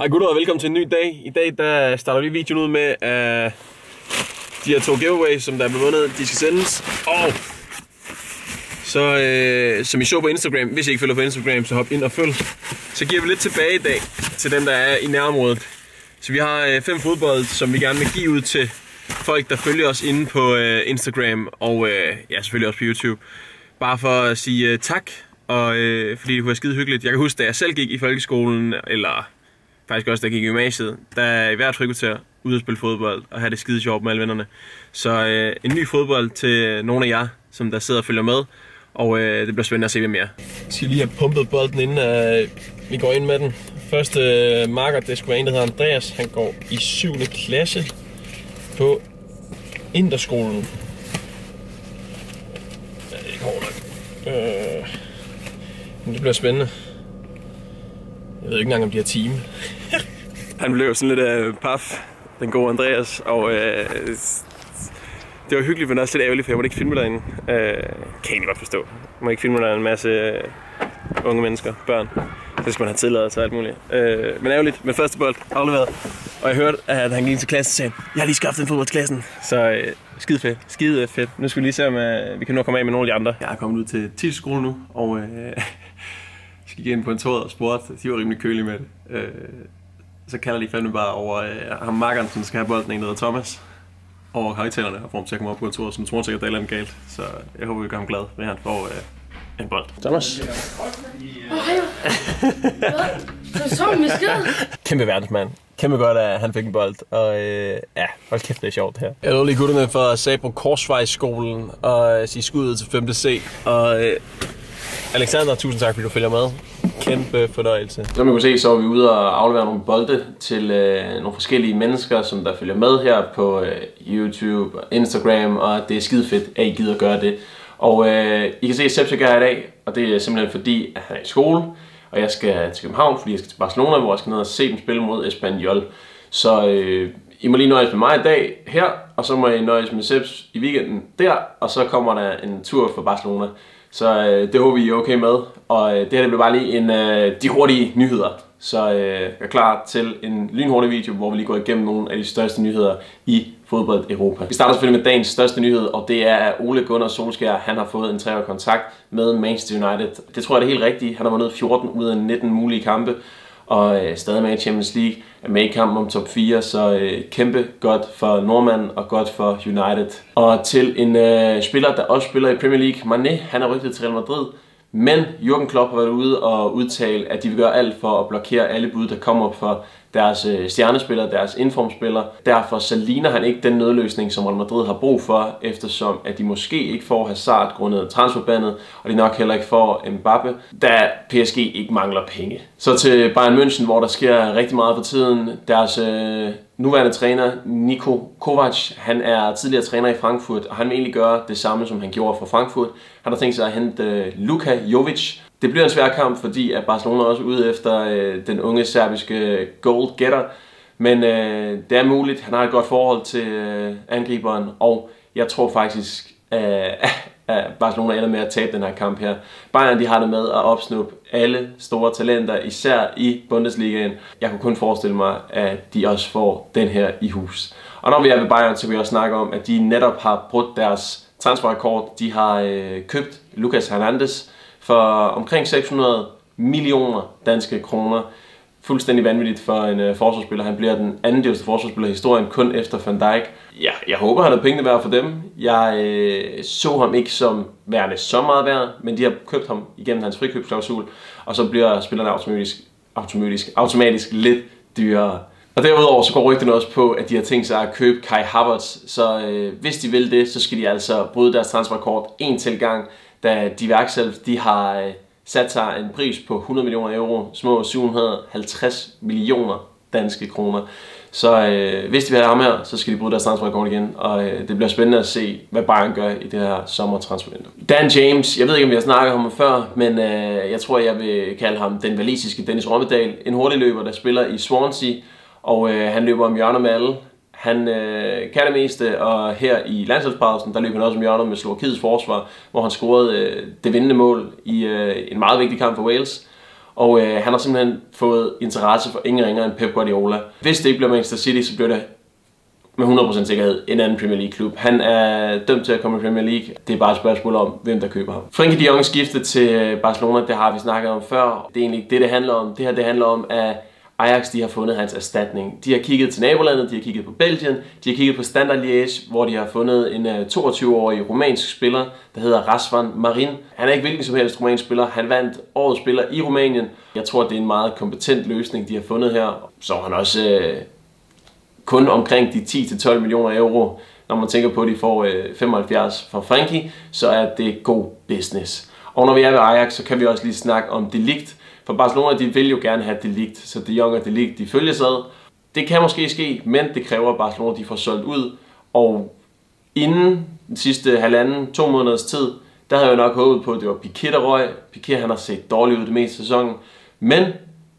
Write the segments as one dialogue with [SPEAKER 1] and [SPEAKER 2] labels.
[SPEAKER 1] Hej gutter og velkommen til en ny dag. I dag der starter vi videoen ud med at de her 2 giveaways, som der er blevet vundet, de skal sendes. Og så som I så på Instagram, hvis I ikke følger på Instagram, så hop ind og følg. Så giver vi lidt tilbage i dag til dem, der er i nærområdet. Så vi har 5 fodbold, som vi gerne vil give ud til folk, der følger os inde på Instagram og ja, selvfølgelig også på YouTube. Bare for at sige tak, og fordi det kunne være skide hyggeligt. Jeg kan huske, da jeg selv gik i folkeskolen, eller faktisk også da jeg gik i gymnasiet, der er i hvert frikvarter ude at spille fodbold og have det skide sjovt med alle vennerne. Så en ny fodbold til nogle af jer, som der sidder og følger med, og det bliver spændende at se, hvem mere. Jeg skal lige have pumpet bolden, inden vi går ind med den. Første marker, det skulle være en, der hedder Andreas. Han går i 7. klasse på Inderskolen. Ja, det er ikke hårdt nok. Men det bliver spændende. Jeg ved ikke engang, om de har team. Han blev sådan lidt paf, den gode Andreas, og det var hyggeligt, men også lidt ærgerligt, for jeg måtte ikke filme derinde. Kan jeg egentlig godt forstå. Jeg må ikke filme der en masse unge mennesker, børn. Så skal man have tilladelse og alt muligt. Men ærgerligt, men første bold afleveret. Og jeg hørte, at han gik til klassen og sagde, jeg har lige skaffet en fodbold til klassen. Så skide fedt. Nu skal vi lige se, om vi kan nå at komme af med nogle af de andre. Jeg er kommet ud til TIS-skole nu, og skal gå ind på en tråd og spurgte. De var rimelig kølige med det. Så kalder de fandme bare over ham makkeren, som skal have bolden, en der hedder Thomas, over højtalerne og får ham til at komme op på kontoret, som tror sikkert, der er noget galt. Så jeg håber, vi gør ham glad, når han får en bold. Thomas?
[SPEAKER 2] Så med skid.
[SPEAKER 1] Kæmpe verdensmand. Kæmpe godt, at han fik en bold. Og ja, hold kæft, det er sjovt her. Jeg lå lige gutterne for Sabro Korsvejsskolen og sige skud til 5. C. Og Alexander, tusind tak, fordi du følger med. Kæmpe fornøjelse. Som I kunne se, så var vi ude og aflevere nogle bolde til nogle forskellige mennesker, som der følger med her på YouTube og Instagram, og det er skide fedt, at I gider gøre det. Og I kan se, at Sepsik er her i dag, og det er simpelthen fordi, at han er i skole, og jeg skal til København, fordi jeg skal til Barcelona, hvor jeg skal ned og se dem spille mod Espanyol. Så I må lige nøjes med mig i dag her, og så må I nøjes med Seps i weekenden der, og så kommer der en tur for Barcelona. Så det håber I er okay med, og det her det bliver bare lige de hurtige nyheder. Så jeg er klar til en lynhurtig video, hvor vi lige går igennem nogle af de største nyheder i fodbold Europa. Vi starter selvfølgelig med dagens største nyhed, og det er, at Ole Gunnar Solskjaer han har fået en 3-årig kontrakt med Manchester United. Det tror jeg er det helt rigtigt. Han har vundet 14 ud af 19 mulige kampe, og stadig med i Champions League, er med i kampen om top 4, så kæmpe godt for nordmanden og godt for United. Og til en spiller, der også spiller i Premier League, Mané, han er rygtet til Real Madrid, men Jürgen Klopp har været ude og udtale, at de vil gøre alt for at blokere alle bud, der kommer for deres stjernespillere, deres informspillere. Derfor så ligner han ikke den nødløsning, som Real Madrid har brug for, eftersom at de måske ikke får Hazard grundet transferbandet, og de nok heller ikke får Mbappe, da PSG ikke mangler penge. Så til Bayern München, hvor der sker rigtig meget for tiden. Deres nuværende træner, Niko Kovac, han er tidligere træner i Frankfurt, og han vil egentlig gøre det samme, som han gjorde for Frankfurt. Han har tænkt sig at hente Luka Jovic. Det bliver en svær kamp, fordi at Barcelona er også ude efter den unge serbiske goal-getter. Men det er muligt. Han har et godt forhold til angriberen, og jeg tror faktisk, at Barcelona ender med at tabe den her kamp her. Bayern de har det med at opsnuppe alle store talenter, især i Bundesligaen. Jeg kunne kun forestille mig, at de også får den her i hus. Og når vi er ved Bayern, så vil jeg også snakke om, at de netop har brudt deres transferrekord. De har købt Lucas Hernandez for omkring 600 millioner danske kroner. Fuldstændig vanvittigt for en forsvarsspiller. Han bliver den anden dyreste forsvarsspiller i historien, kun efter Van Dijk. Ja, jeg håber, han har pengene værd for dem. Jeg så ham ikke som værende så meget værd, men de har købt ham igennem hans frikøbsklausul, og så bliver spillerne automatisk lidt dyrere. Og derudover så går rygterne også på, at de har tænkt sig at købe Kai Havertz, så hvis de vil det, så skal de altså bryde deres transferrekord en til gang, da Diverk selv de har sat sig en pris på 100 millioner euro, små 750 millioner danske kroner. Så hvis de vil have ham her, så skal de bryde deres transferrekord igen, og det bliver spændende at se, hvad Bayern gør i det her sommertransfervindue. Dan James, jeg ved ikke, om vi har snakket om ham før, men jeg tror, jeg vil kalde ham den walisiske Dennis Rommedal, en hurtigløber, der spiller i Swansea, og han løber om hjørner med alle. Han kan det meste, og her i landsholdspausen, der løb han også om hjørnet med Slovakiets forsvar, hvor han scorede det vindende mål i en meget vigtig kamp for Wales. Og han har simpelthen fået interesse for ingen ringer end Pep Guardiola. Hvis det ikke bliver Manchester City, så bliver det med 100% sikkerhed en anden Premier League klub. Han er dømt til at komme i Premier League. Det er bare et spørgsmål om, hvem der køber ham. Frenkie de Jong skiftet til Barcelona, det har vi snakket om før. Det er egentlig ikke det handler om. Det handler om, at Ajax de har fundet hans erstatning. De har kigget til nabolandet, de har kigget på Belgien, de har kigget på Standard Liège, hvor de har fundet en 22-årig rumænsk spiller, der hedder Razvan Marin. Han er ikke hvilken som helst rumænsk spiller. Han vandt årets spiller i Rumænien. Jeg tror, det er en meget kompetent løsning, de har fundet her. Så han også kun omkring de 10-12 millioner euro. Når man tænker på, at de får 75 fra Frenkie, så er det god business. Og når vi er ved Ajax, så kan vi også lige snakke om De Ligt. For Barcelona, de vil jo gerne have De Ligt, så De Jong og De Ligt, de følges ad. Det kan måske ske, men det kræver, at Barcelona de får solgt ud. Og inden den sidste 1,5-2 måneders tid, der havde jeg nok håbet på, at det var Piqué, der røg. Piqué, han har set dårligt ud det meste af sæsonen. Men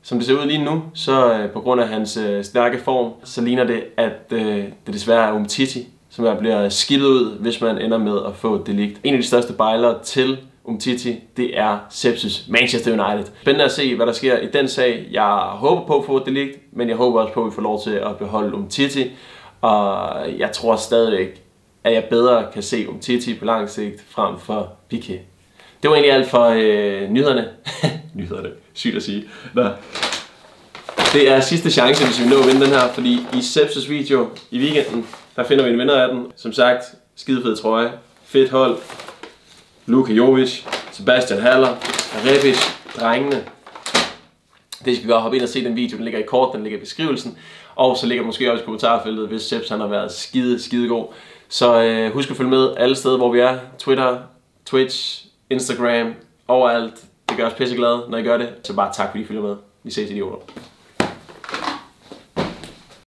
[SPEAKER 1] som det ser ud lige nu, så på grund af hans stærke form, så ligner det, at det desværre er Umtiti, som der bliver skidtet ud, hvis man ender med at få De Ligt. En af de største bejlere til Umtiti, det er Sepsis Manchester United. Spændende at se, hvad der sker i den sag. Jeg håber på at få De Ligt, men jeg håber også på, at vi får lov til at beholde Umtiti. Og jeg tror stadigvæk, at jeg bedre kan se Umtiti på lang sigt frem for Piqué. Det var egentlig alt for nyhederne. Nyhederne, sygt at sige. Nå. Det er sidste chance, hvis vi når at vinde den her, fordi i Sepsis video i weekenden, der finder vi en vinder af den. Som sagt, skidefed trøje, fedt hold. Luka Jovic, Sebastian Haller, Rebic, drengene. Det skal vi godt hoppe ind og se den video, den ligger i kort, den ligger i beskrivelsen. Og så ligger måske også i kommentarfeltet, hvis Seps han har været skide god. Så husk at følge med alle steder, hvor vi er. Twitter, Twitch, Instagram, overalt. Det gør os pisseglade, når I gør det. Så bare tak fordi I følger med. Vi ses idioter.